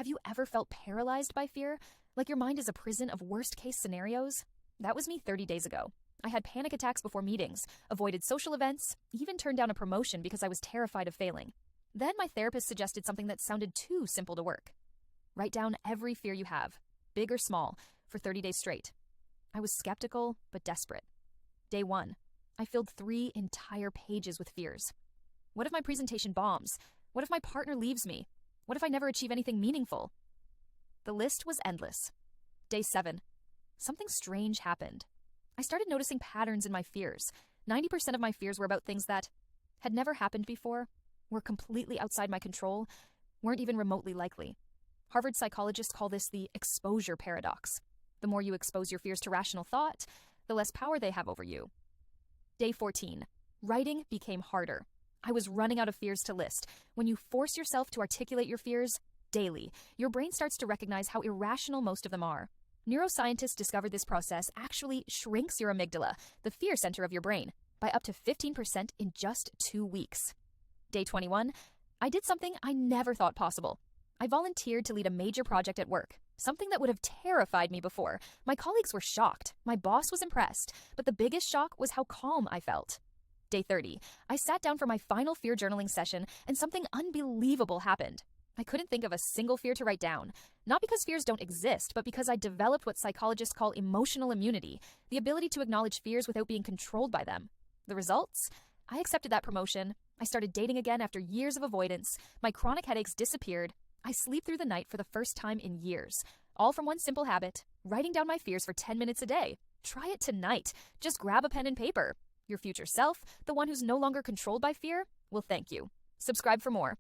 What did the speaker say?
Have you ever felt paralyzed by fear? Like your mind is a prison of worst-case scenarios? That was me 30 days ago. I had panic attacks before meetings, avoided social events, even turned down a promotion because I was terrified of failing. Then my therapist suggested something that sounded too simple to work. Write down every fear you have, big or small, for 30 days straight. I was skeptical, but desperate. Day 1, I filled 3 entire pages with fears. What if my presentation bombs? What if my partner leaves me? What if I never achieve anything meaningful? The list was endless. Day 7, something strange happened. I started noticing patterns in my fears. 90% of my fears were about things that had never happened before, were completely outside my control, weren't even remotely likely. Harvard psychologists call this the exposure paradox. The more you expose your fears to rational thought, the less power they have over you. Day 14, writing became harder. I was running out of fears to list. When you force yourself to articulate your fears daily, your brain starts to recognize how irrational most of them are. Neuroscientists discovered this process actually shrinks your amygdala, the fear center of your brain, by up to 15% in just 2 weeks. Day 21, I did something I never thought possible. I volunteered to lead a major project at work, something that would have terrified me before. My colleagues were shocked. My boss was impressed. But the biggest shock was how calm I felt. Day 30, I sat down for my final fear journaling session, and something unbelievable happened. I couldn't think of a single fear to write down, not because fears don't exist, but because I developed what psychologists call emotional immunity, the ability to acknowledge fears without being controlled by them. The results? I accepted that promotion. I started dating again after years of avoidance. My chronic headaches disappeared. I sleep through the night for the first time in years. All from one simple habit, writing down my fears for 10 minutes a day. Try it tonight. Just grab a pen and paper. Your future self, the one who's no longer controlled by fear, will thank you. Subscribe for more.